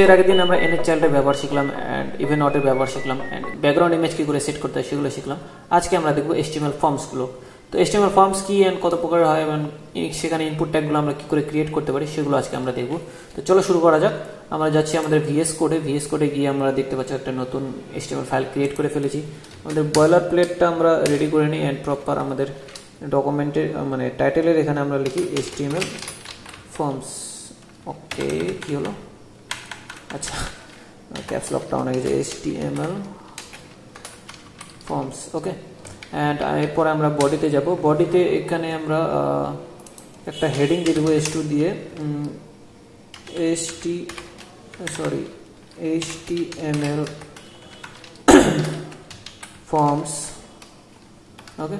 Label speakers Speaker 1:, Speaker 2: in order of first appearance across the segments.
Speaker 1: এর আগের দিন আমরা এনএচ চাইল্ডের ব্যবহার শিখলাম অ্যান্ড ইভেন নটের ব্যবহার শিখলাম অ্যান্ড ব্যাকগ্রাউন্ড ইমেজ কী করে সেট করতে হয় সেগুলো শিখলাম। আজকে আমরা দেখব HTML ফর্মসগুলো। তো HTML ফর্মস কি অ্যান্ড কত প্রকার হয় এবং সেখানে ইনপুট ট্যাগগুলো আমরা কী করে ক্রিয়েট করতে পারি সেগুলো আজকে আমরা দেখব। তো চলো শুরু করা যাক। আমরা যাচ্ছি আমাদের VS কোডে গিয়ে আমরা দেখতে পাচ্ছি একটা নতুন HTML ফাইল ক্রিয়েট করে ফেলেছি। আমাদের বয়লার প্লেটটা আমরা রেডি করে নিই অ্যান্ড প্রপার আমাদের ডকুমেন্টের মানে টাইটেলের এখানে আমরা লিখি HTML ফর্মস। ওকে, কি হলো? আচ্ছা, ক্যাপস লক ডাউন হয়ে গেছে, HTML ফর্মস। ওকে, অ্যান্ড এরপরে আমরা বডিতে যাব। বডিতে এখানে আমরা একটা হেডিং দিয়ে দেবো H2 দিয়ে HTML ফর্মস। ওকে,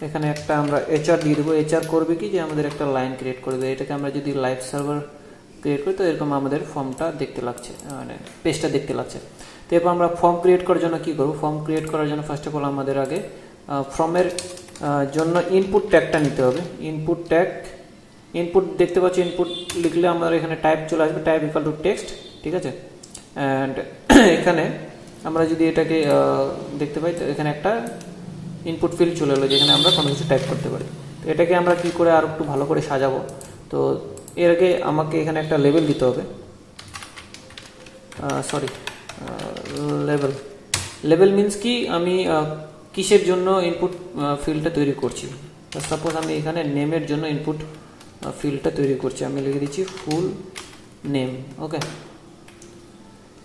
Speaker 1: এখানে একটা আমরা HR দিয়ে দেবো। HR করবে কি যে আমাদের একটা লাইন ক্রিয়েট করে দেবে। এটাকে আমরা যদি লাইভ সার্ভার ক্রিয়েট করি তো এরকম আমাদের ফর্মটা দেখতে লাগছে, মানে পেজটা দেখতে লাগছে। তো এরপর আমরা ফর্ম ক্রিয়েট করার জন্য কি করব? ফর্ম ক্রিয়েট করার জন্য ফার্স্ট অফ অল আমাদের আগে ফর্মের জন্য ইনপুট ট্যাগটা নিতে হবে। ইনপুট ট্যাগ, ইনপুট দেখতে পাচ্ছি, ইনপুট লিখলে আমাদের এখানে টাইপ চলে আসবে, টাইপ ইকুয়াল টু টেক্সট, ঠিক আছে। অ্যান্ড এখানে আমরা যদি এটাকে দেখতে পাই তো এখানে একটা ইনপুট ফিল্ড চলে এলো যেখানে আমরা কোনো কিছু টাইপ করতে পারি। তো এটাকে আমরা কি করে আর একটু ভালো করে সাজাবো? তো এর আগে আমাকে এখানে একটা লেবেল দিতে হবে। লেবেল মিনস কি আমি কিসের জন্য ইনপুট ফিল্ডটা তৈরি করছি। তো সাপোজ আমি এখানে নেমের জন্য ইনপুট ফিল্ডটা তৈরি করছি, আমি লিখে দিচ্ছি ফুল নেম। ওকে,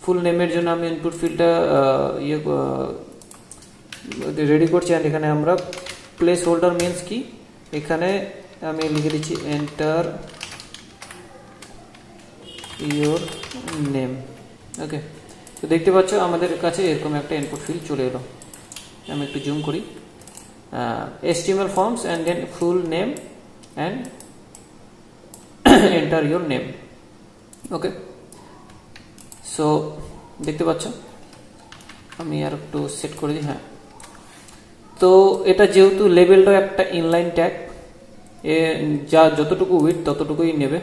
Speaker 1: ফুল নেমের জন্য আমি ইনপুট ফিল্ডটা রেডি করছি। অ্যান্ড এখানে আমরা প্লেস হোল্ডার মিনস কি, এখানে আমি লিখে দিচ্ছি এন্টার ইয়োর নেম। ওকে, তো দেখতে পাচ্ছ আমাদের কাছে এরকম একটা ইনপুট ফিল্ড চলে এলো। আমি একটু জুম করি, HTML forms and then full name and enter your name. Okay, so দেখতে পাচ্ছ, আমি আর একটু সেট করে দিই। হ্যাঁ, তো এটা যেহেতু লেবেলটা একটা ইনলাইন ট্যাগ, যা যতটুকু উইথ ততটুকুই নেবে।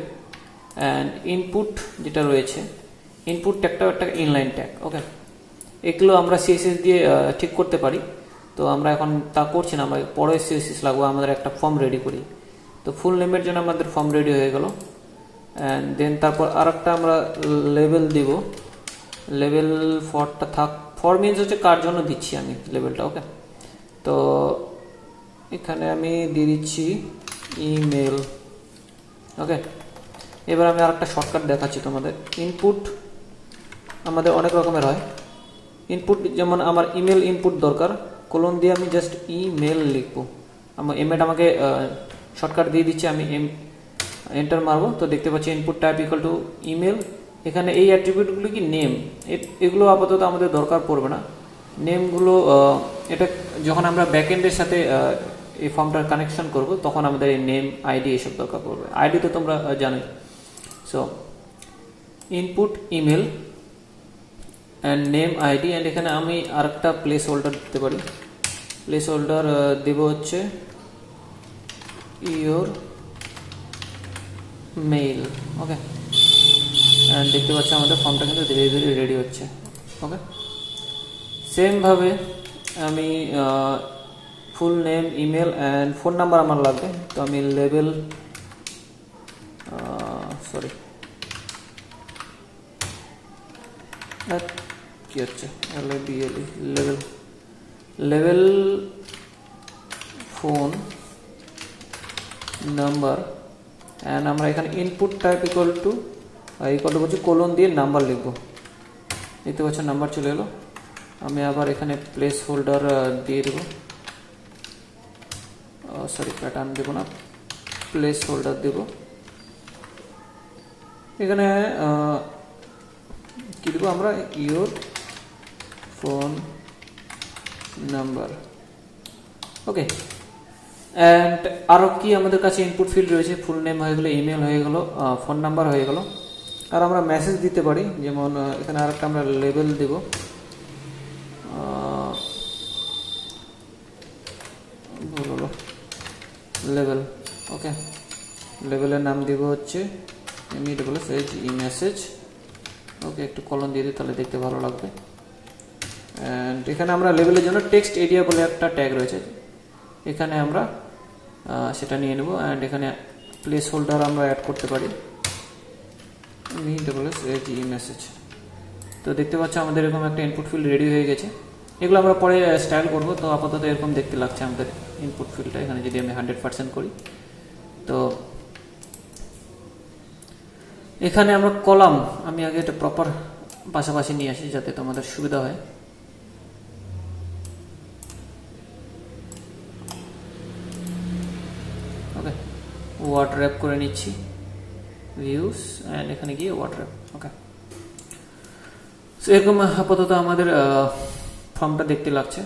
Speaker 1: অ্যান্ড ইনপুট যেটা রয়েছে, ইনপুট ট্যাগটাও একটা ইনলাইন ট্যাগ। ওকে, এগুলো আমরা CSS দিয়ে ঠিক করতে পারি। তো আমরা এখন তা করছি না, আমরা পরে CSS লাগবো, আমাদের একটা ফর্ম রেডি করি। তো ফুল নেমের জন্য আমাদের ফর্ম রেডি হয়ে গেল। অ্যান্ড দেন তারপর আর একটা আমরা লেবেল দিব। লেবেল ফরটা থাক, ফর মিনস হচ্ছে কার জন্য দিচ্ছি আমি লেবেলটা। ওকে, তো এখানে আমি দিয়ে দিচ্ছি ইমেল। ওকে, এবার আমি আর একটা শর্টকাট দেখাচ্ছি তোমাদের। ইনপুট আমাদের অনেক রকমের হয় ইনপুট, যেমন আমার ইমেল ইনপুট দরকার, কোলন দিয়ে আমি জাস্ট ইমেল লিখবো। আমার ইমেল আমাকে শর্টকাট দিয়ে দিচ্ছে, আমি এন্টার মারবো। তো দেখতে পাচ্ছি input type equal to email. এখানে এই অ্যাট্রিবিউটগুলো কি নেম, এগুলো আপাতত আমাদের দরকার পড়বে না। নেমগুলো এটা যখন আমরা ব্যাকএন্ডের সাথে এই ফর্মটার কানেকশন করব তখন আমাদের এই নেম আইডি এসব দরকার পড়বে। আইডি তো তোমরা জানোই। So input email and name ID, and এখানে আমি আরেকটা প্লেস হোল্ডার দিতে পারি। প্লেস হোল্ডার দেব হচ্ছে ইয়োর মেইল। ওকে, অ্যান্ড দেখতে পাচ্ছি আমাদের ফর্মটা কিন্তু ধীরে ধীরে রেডি হচ্ছে। ওকে, সেমভাবে আমি full name, email and phone number আমার লাগবে। তো আমি লেবেল কি হচ্ছে লেবেল ফোন নাম্বার, অ্যান্ড আমরা এখানে ইনপুট টাইপ ইকুয়াল টু বলছি কোলন দিয়ে নাম্বার লিখবো। দেখতে পাচ্ছ নাম্বার চলে এলো। আমি আবার এখানে প্লেস হোল্ডার দিয়ে দেবো, প্যাটার্ন দেবো না, প্লেস হোল্ডার দেব। এখানে কি দেবো আমরা, your phone number. Okay, and আরও কি আমাদের কাছে ইনপুট ফিল্ড রয়েছে, ফুল নেম হয়ে গেলো, ইমেল হয়ে গেলো, ফোন নাম্বার হয়ে গেলো। আর আমরা মেসেজ দিতে পারি, যেমন এখানে আরেকটা আমরা লেবেল দেব। লেবেল। ওকে, লেবেলের নাম দিব হচ্ছে মেসেজ। ওকে, একটু কলন দিয়ে দিই, তাহলে দেখতে ভালো লাগবে। অ্যান্ড এখানে আমরা লেভেলের জন্য টেক্সট এরিয়া বলে একটা ট্যাগ রয়েছে, এখানে আমরা সেটা নিয়ে নেব। অ্যান্ড এখানে প্লেস হোল্ডার আমরা অ্যাড করতে পারি, মেসেজ। তো দেখতে পাচ্ছ আমাদের এরকম একটা ইনপুট ফিল্ড রেডি হয়ে গেছে। এগুলো আমরা পরে স্টাইল করব। তো আপাতত এরকম দেখতে লাগছে আমাদের ইনপুট ফিল্ডটা। এখানে যদি আমি 100% করি, তো এখানে আমরা কলাম, আমি আগে এটা প্রপার পাশাপাশি নিয়ে আসি যাতে তোমাদের সুবিধা হয়। ওকে, ওয়ার্ড র্যাপ করে নিচ্ছি, ভিউস, অ্যান্ড এখানে গিয়ে ওয়ার্ড র্যাপ। ওকে, সো এরকম আপাতত আমাদের ফর্মটা দেখতে লাগছে।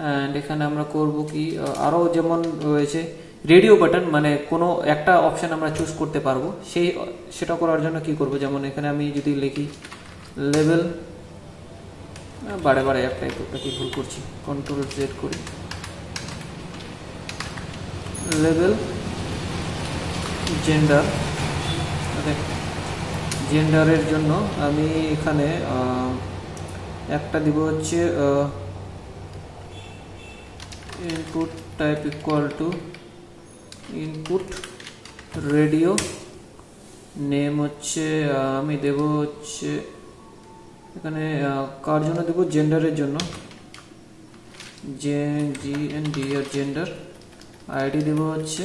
Speaker 1: অ্যান্ড এখানে আমরা করব কি, আরও যেমন রয়েছে রেডিও বাটন, মানে কোনো একটা অপশান আমরা চুজ করতে পারবো। সেটা করার জন্য কি করব, যেমন এখানে আমি যদি লিখি লেভেল, বারে বারে একটা কি ভুল করছি, কন্ট্রোল জেড করি, লেভেল জেন্ডার। ওকে, জেন্ডারের জন্য আমি এখানে একটা দিব হচ্ছে input type equal to input radio, name হচ্ছে আমি দেব হচ্ছে এখানে কার জন্য দেব, জেন্ডারের জন্য, GNDR জেন্ডার। আইডি দেব হচ্ছে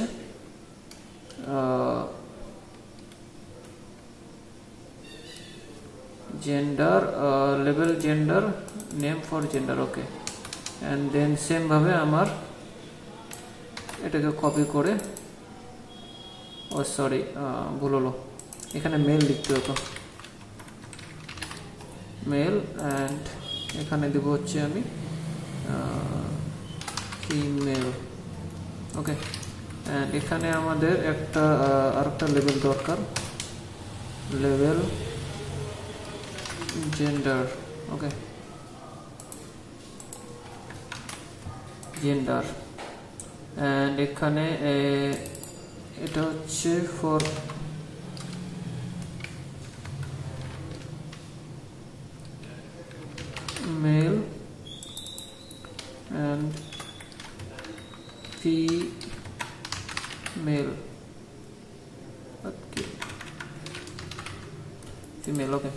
Speaker 1: জেন্ডার, লেভেল gender, name for gender. Okay, and then same ভাবে আমার এটাকে কপি করে, ও সরি ভুল হলো, এখানে মেল লিখতে হতো, মেল। অ্যান্ড এখানে দেব হচ্ছে আমি ফিমেল। ওকে, অ্যান্ড এখানে আমাদের একটা আরেকটা লেভেল দরকার, level gender. Okay, gender. And এখানে এটা হচ্ছে for male and female. Female. Okay,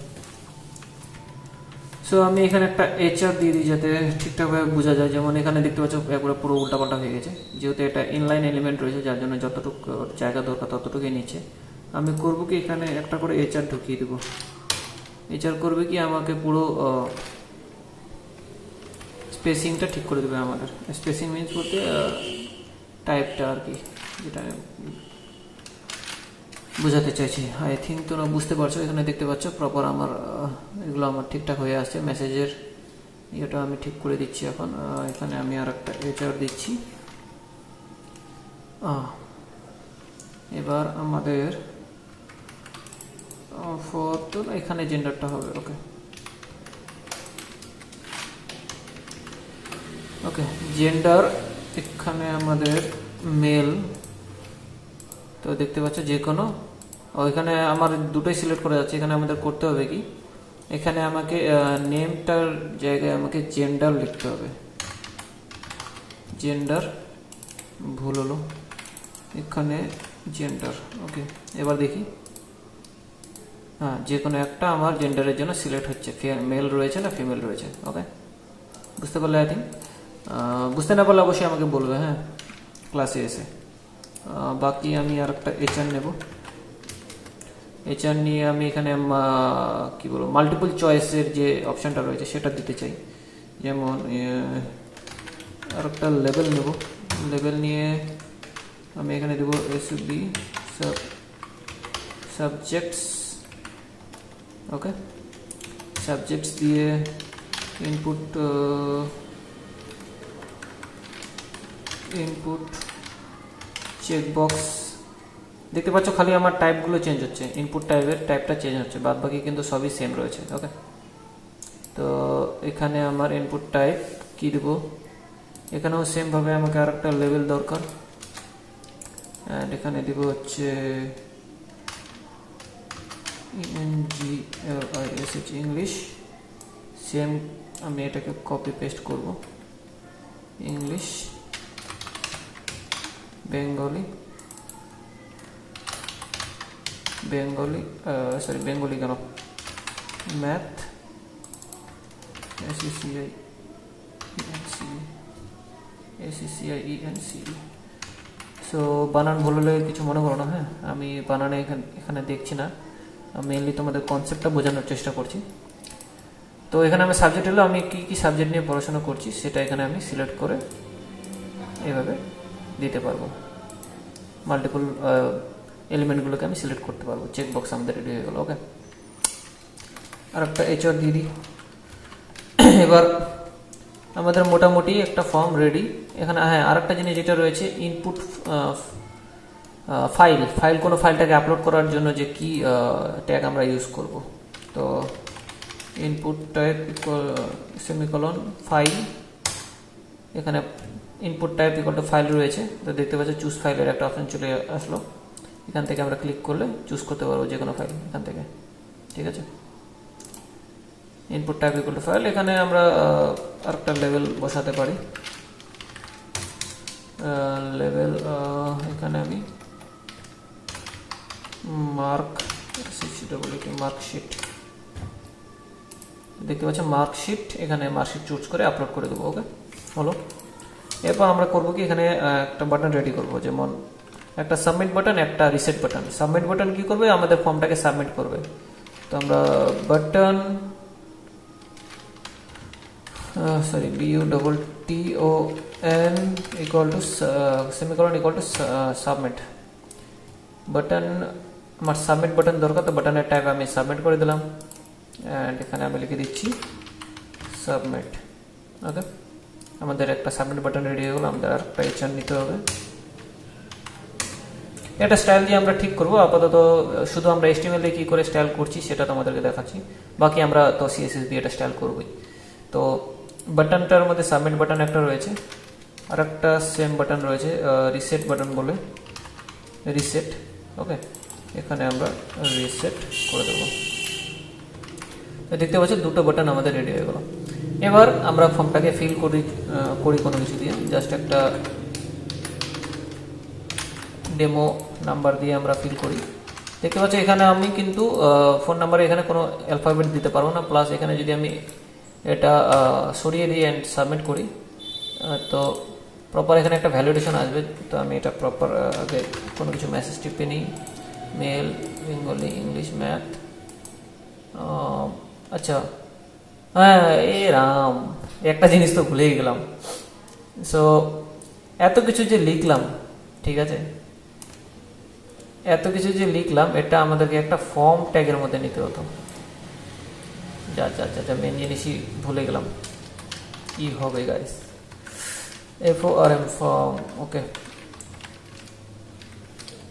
Speaker 1: so আমি এখানে একটা HR দিয়ে দিই যাতে ঠিকঠাকভাবে বোঝা যায়। যেমন এখানে দেখতে পাচ্ছ একবারে পুরো উল্টাপাল্টা হয়ে গেছে, যেহেতু এটা ইনলাইন এলিমেন্ট রয়েছে, যার জন্য যতটুকু জায়গা দরকার ততটুকুই নিচ্ছে। আমি করব কি, এখানে একটা করে HR ঢুকিয়ে দেবো। HR করবে কি, আমাকে পুরো স্পেসিংটা ঠিক করে দেবে আমাদের। স্পেসিং মিনস বলতে টাইপটা আর কি, যেটা বোঝাতে চাইছি। আই থিঙ্ক তোমরা বুঝতে পারছো। এখানে দেখতে পাচ্ছ প্রপার আমার এগুলো আমার ঠিকঠাক হয়ে আসছে। মেসেজের এটা আমি ঠিক করে দিচ্ছি এখন। এখানে আমি আর একটা HR দিচ্ছি। এবার আমাদের তো এখানে জেন্ডারটা হবে। ওকে, ওকে, জেন্ডার এখানে আমাদের মেল। তো দেখতে পাচ্ছ যে কোনো, এখানে আমার দুটোই সিলেক্ট করা যাচ্ছে। এখানে আমাদের করতে হবে কি, এখানে আমাকে নেমটার জায়গায় আমাকে জেন্ডার লিখতে হবে। জেন্ডার, ভুল হলো, এখানে জেন্ডার। ওকে, এবার দেখি, হ্যাঁ যে কোনো একটা আমার জেন্ডারের জন্য সিলেক্ট হচ্ছে, মেল রয়েছে না ফিমেল রয়েছে। ওকে, বুঝতে পারলে? আই থিঙ্ক বুঝতে না পারলে অবশ্যই আমাকে বলবে, হ্যাঁ, ক্লাসে এসে। বাকি আমি আর একটা HR নেব। HR নিয়ে আমি এখানে কি বলবো, মাল্টিপল চয়েসের যে অপশানটা রয়েছে সেটা দিতে চাই। যেমন আর একটা লেভেল নেব। লেভেল নিয়ে আমি এখানে দেবো SB সাবজেক্টস। ওকে, সাবজেক্টস দিয়ে ইনপুট চেকবক্স। দেখতে পাচ্ছ খালি আমার টাইপগুলো চেঞ্জ হচ্ছে, ইনপুট টাইপটা চেঞ্জ হচ্ছে, বাদ বাকি কিন্তু সবই সেম রয়েছে। ওকে, তো এখানে আমার ইনপুট টাইপ কি দেব, এখানেও সেম ভাবে আমাকে আর একটা লেভেল দরকার। অ্যান্ড এখানে দেব হচ্ছে ENGLISH ইংলিশ। সেম আমি এটাকে কপি পেস্ট করব, ইংলিশ, বেঙ্গলি, বেঙ্গলি কেন, ম্যাথ, SECIENCE। সো বানান ভুল হলে কিছু মনে করো না, হ্যাঁ, আমি বানানে এখানে দেখছি না, মেইনলি তোমাদের কনসেপ্টটা বোঝানোর চেষ্টা করছি। তো এখানে আমি সাবজেক্ট হলো আমি কি সাবজেক্ট নিয়ে পড়াশোনা করছি সেটা এখানে আমি সিলেক্ট করে এইভাবে দিতে পারবো, মাল্টিপল এলিমেন্টগুলোকে আমি সিলেক্ট করতে পারবো। চেক বক্স আমাদের রেডি হয়ে গেল। ওকে, আর একটা HR দিয়ে দিই। এবার আমাদের মোটামুটি একটা ফর্ম রেডি। এখানে হ্যাঁ, আর একটা জিনিস যেটা রয়েছে, ইনপুট ফাইল, কোনো ফাইলটাকে আপলোড করার জন্য যে কি ট্যাগ আমরা ইউজ করব। তো ইনপুট টাইপ সেমিকোলন ফাইল, এখানে input type equal to file রয়েছে। তো দেখতে পাচ্ছি চুজ ফাইলের একটা অপশন চলে আসলো, এখান থেকে আমরা ক্লিক করলে চুজ করতে পারবো যে কোনো ফাইল এখান থেকে, ঠিক আছে। Input type equal to file, এখানে আমরা আরেকটা লেভেল বসাতে পারি, লেভেল এখানে আমি মার্কশিট দেখতে পাচ্ছি, মার্কশিট, এখানে মার্কশিট চুজ করে আপলোড করে দেবো। ওকে, হলো। এরপর আমরা করবো কি, এখানে একটা বাটন রেডি করবো, যেমন একটা সাবমিট বাটন, একটা রিসেট বাটন। সাবমিট বাটন কি করবে, আমাদের ফর্মটাকে সাবমিট করবে। তো আমরা button BUTTON equal to semicolon equal to submit button, আমার সাবমিট বাটন দরকার, তো বাটনের টাইপ আমি সাবমিট করে দিলাম, এন্ড এখানে আমি লিখে দিচ্ছি সাবমিট। ওকে, আমাদের একটা সাবমিট বাটন রেডি হয়ে গেল। আমাদের আরেকটা HR নিতে হবে, এটা স্টাইল দিয়ে আমরা ঠিক করব। আপাতত শুধু আমরা HTML দিয়ে কি করে স্টাইল করছি সেটা তোমাদেরকে দেখাচ্ছি, বাকি আমরা তো CSS দিয়ে এটা স্টাইল করবই। তো বাটনটার মধ্যে সাবমিট বাটন একটা রয়েছে, আর একটা সেম বাটন রয়েছে রিসেট বাটন বলে, রিসেট। ওকে, এখানে আমরা রিসেট করে দেবো। দেখতে পাচ্ছি দুটো বাটন আমাদের রেডি হয়ে গেল। এবার আমরা ফর্মটাকে ফিল করি কোনো কিছু দিয়ে, জাস্ট একটা ডেমো নাম্বার দিয়ে আমরা ফিল করি। দেখতে পাচ্ছি এখানে আমি কিন্তু ফোন নাম্বারে এখানে কোনো অ্যালফাবেট দিতে পারবো না, প্লাস এখানে যদি আমি এটা সরিয়ে দিই অ্যান্ড সাবমিট করি, তো প্রপার এখানে একটা ভ্যালিডেশন আসবে। তো আমি এটা প্রপার আগে কোনো কিছু মেসেজ টিপে নিই, মেল, বেঙ্গলি, ইংলিশ, ম্যাথ। আচ্ছা, হ্যাঁ, রাম, একটা জিনিস তো ভুলেই গেলাম। সো এত কিছু যে লিখলাম, ঠিক আছে, এত কিছু যে লিখলাম, এটা আমাদেরকে একটা ফর্ম ট্যাগের মধ্যে নিতে হতো। যা মেন জিনিসই ভুলে গেলাম, কি হবে গাইস, FORM ফর্ম। ওকে,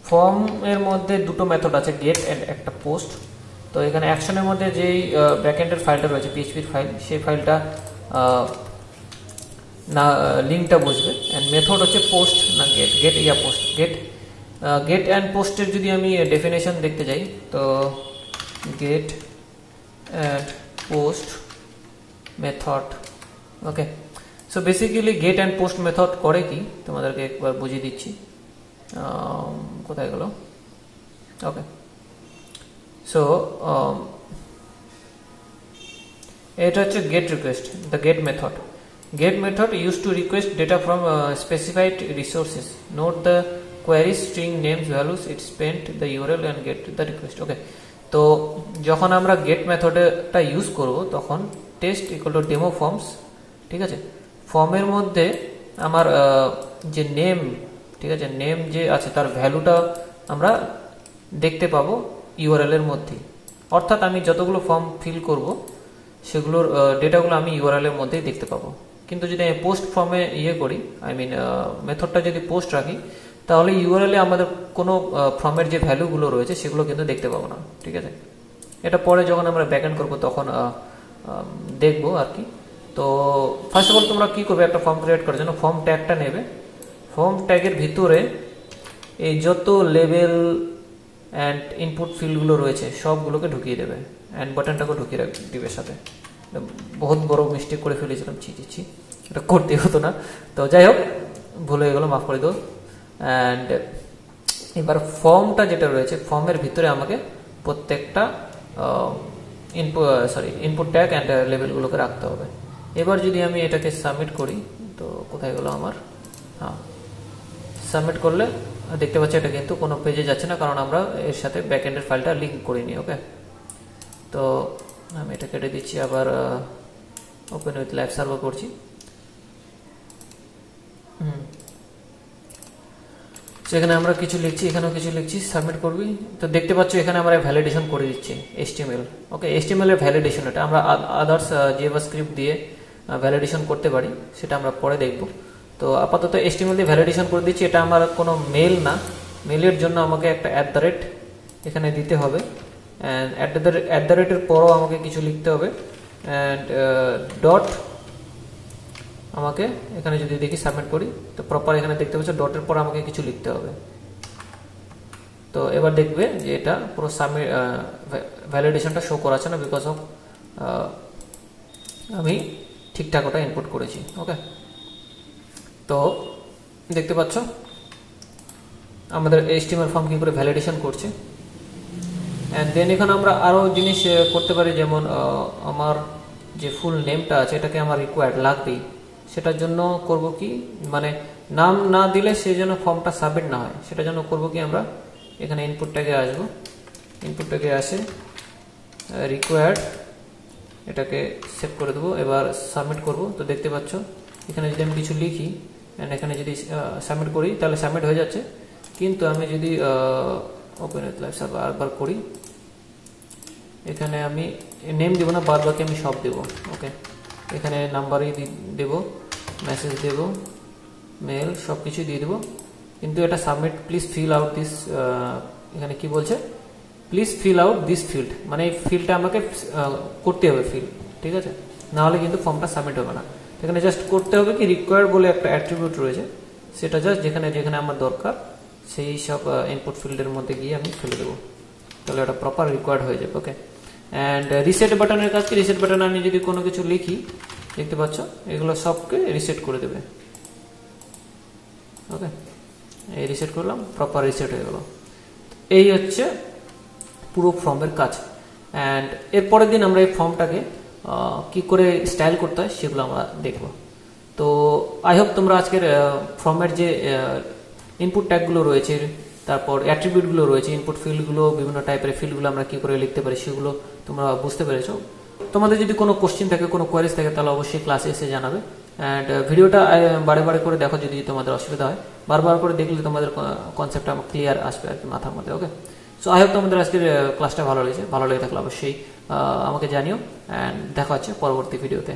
Speaker 1: ফর্ম এর মধ্যে দুটো মেথড আছে, গেট এন্ড একটা পোস্ট। তো এখানে অ্যাকশনের মধ্যে যেই ব্যাকএন্ডের ফাইলটা রয়েছে, PHP ফাইল, সেই ফাইলটা না লিঙ্কটা বসবে, এন্ড মেথড হচ্ছে পোস্ট না গেট ইয়া পোস্ট। গেট অ্যান্ড পোস্টের যদি আমি ডেফিনেশন দেখতে যাই, তো get and post method. Okay, so basically get and post method করে কি তোমাদেরকে একবার বুঝিয়ে দিচ্ছি। কোথায় গেল? ওকে, সো এটা হচ্ছে gate request, the get method. Get method used to request data from specified resources. Note the query string names values it spent the URL and get the request. Okay, তো যখন আমরা get মেথডটা ইউজ করব তখন test equal to demo forms, ঠিক আছে, ফর্মের মধ্যে আমার যে নেম, ঠিক আছে, নেম যে আছে তার ভ্যালুটা আমরা দেখতে পাবো ইউআরএল এর মধ্যে। অর্থাৎ আমি যতগুলো ফর্ম ফিল করব সেগুলোর ডেটাগুলো আমি ইউআরএল এর মধ্যেই দেখতে পাবো। কিন্তু যদি আমি পোস্ট ফর্মে করি, মেথডটা যদি পোস্ট রাখি, তাহলে ইউআরএল এ আমাদের কোনো ফর্মের যে ভ্যালুগুলো রয়েছে সেগুলো কিন্তু দেখতে পাবো না, ঠিক আছে। এটা পরে যখন আমরা ব্যাকএন্ড করব তখন দেখবো আর কি। তো ফার্স্ট অফ অল তোমরা কি করবে, একটা ফর্ম ক্রিয়েট করার জন্য ফর্ম ট্যাগটা নেবে। ফর্ম ট্যাগের ভিতরে এই যত লেভেল অ্যান্ড ইনপুট ফিল্ডগুলো রয়েছে সবগুলোকে ঢুকিয়ে দেবে, অ্যান্ড বাটনটাকে ঢুকিয়ে দিবে সাথে। বহুত বড় মিস্টেক করে ফেলেছিলাম, ছি, এটা করতে হতো না। তো যাই হোক, ভুল হয়ে গেলো, মাফ করে দেবো। অ্যান্ড এবার ফর্মটা যেটা রয়েছে, ফর্মের ভিতরে আমাকে প্রত্যেকটা ইনপুট ট্যাগ অ্যান্ড লেবেলগুলোকে রাখতে হবে। এবার যদি আমি এটাকে সাবমিট করি, তো কোথায় গেলো আমার, হ্যাঁ, সাবমিট করলে দেখতে পাচ্ছি এটা কিন্তু কোনো পেজে যাচ্ছে না, কারণ আমরা এর সাথে ব্যাকএন্ডের ফাইলটা লিঙ্ক করিনি। ওকে, তো আমি এটা কেটে দিচ্ছি, আবার ওপেন উইথ লাইভ সার্ভার করছি। এখানে আমরা কিছু লিখছি, এখানেও কিছু লিখছি, সাবমিট করবি। তো দেখতে পাচ্ছ এখানে আমরা ভ্যালিডেশন করে দিচ্ছি HTML। ওকে, HTML এর ভ্যালিডেশন, এটা আমরা আদার্স জাভাস্ক্রিপ্ট দিয়ে ভ্যালিডেশন করতে পারি, সেটা আমরা পরে দেখব। তো আপাতত HTML দিয়ে ভ্যালিডেশন করে দিচ্ছি। এটা আমার কোনো মেল না, মেলের জন্য আমাকে একটা @ এখানে দিতে হবে, অ্যান্ড @এর পরও আমাকে কিছু লিখতে হবে, অ্যান্ড ডট আমাকে এখানে যদি দেখি সাবমিট করি, তো প্রপার এখানে দেখতে পাচ্ছ ডটের পর আমাকে কিছু লিখতে হবে। তো এবার দেখবে যে এটা পুরো সাবমিট ভ্যালিডেশনটা শো করাচ্ছে না, বিকজ অফ আমি ঠিকঠাক ওটা ইনপুট করেছি। ওকে, তো দেখতে পাচ্ছ আমাদের HTML ফর্ম কি করে ভ্যালিডেশন করছে। অ্যান্ড দেন এখানে আমরা আরও জিনিস করতে পারি, যেমন আমার যে ফুল নেমটা আছে এটাকে আমার রিকোয়ার্ড লাগবেই। সেটার জন্য করব কি, মানে নাম না দিলে সেই জন্য ফর্মটা সাবমিট না হয়, সেটার জন্য করব কি, আমরা এখানে ইনপুট ট্যাগে আসবো, ইনপুট ট্যাগে আসে রিকোয়ার্ড, এটাকে সেভ করে দেবো। এবার সাবমিট করব। তো দেখতে পাচ্ছ এখানে যদি আমি কিছু লিখি অ্যান্ড এখানে যদি সাবমিট করি, তাহলে সাবমিট হয়ে যাচ্ছে। কিন্তু আমি যদি ওপেন উইথ লাইভ সার্ভার আরেকবার করি, এখানে আমি নেম দেবো না, বাদ বাকি আমি সব দেবো। ওকে, এখানে নাম্বারই দেবো, মেসেজ দেব, মেল, সব কিছু দিয়ে দেবো। কিন্তু এটা submit please fill out this, এখানে কি বলছে, please fill out this field, মানে এই ফিল্ডটা আমাকে করতে হবে ফিল, ঠিক আছে, নাহলে কিন্তু ফর্মটা সাবমিট হবে না। এখানে জাস্ট করতে হবে কি, রিকোয়ার্ড বলে একটা অ্যাট্রিবিউট রয়েছে, সেটা জাস্ট যেখানে যেখানে আমার দরকার সেই সব ইনপুট ফিল্ডের মধ্যে গিয়ে আমি ফেলে দেবো, তাহলে এটা প্রপার রিকোয়ার্ড হয়ে যাবে। ওকে, অ্যান্ড রিসেট বাটনের কাজ কি, রিসেট বাটনে আমি যদি কোনো কিছু লিখি, দেখতে পাচ্ছ এগুলো সবকে রিসেট করে দেবে। ওকে, এই রিসেট করলাম, প্রপার রিসেট হয়ে গেল। এই হচ্ছে পুরো ফর্মের কাজ। অ্যান্ড এর পরের দিন আমরা এই ফর্মটাকে কি করে স্টাইল করতে হয় সেগুলো আমরা দেখব। তো আই হোপ তোমরা আজকের ফর্মের যে ইনপুট ট্যাগগুলো রয়েছে, তারপর অ্যাট্রিবিউটগুলো রয়েছে, ইনপুট ফিল্ডগুলো, বিভিন্ন টাইপের ফিল্ডগুলো আমরা কি করে লিখতে পারি সেগুলো তোমরা বুঝতে পেরেছো। তোমাদের যদি কোনো কোশ্চেন থাকে, কোনো কোয়ারিজ থাকে, তাহলে অবশ্যই ক্লাসে এসে জানাবে। অ্যান্ড ভিডিওটা বারে বারে করে দেখো যদি তোমাদের অসুবিধা হয়, বারবার করে দেখলে তোমাদের কনসেপ্টটা ক্লিয়ার আসবে আর কি মাথার মধ্যে। ওকে, সো আই হোপ তোমাদের আজকের ক্লাসটা ভালো লেগেছে। ভালো লেগে থাকলে অবশ্যই আমাকে জানিও, অ্যান্ড দেখা হচ্ছে পরবর্তী ভিডিওতে।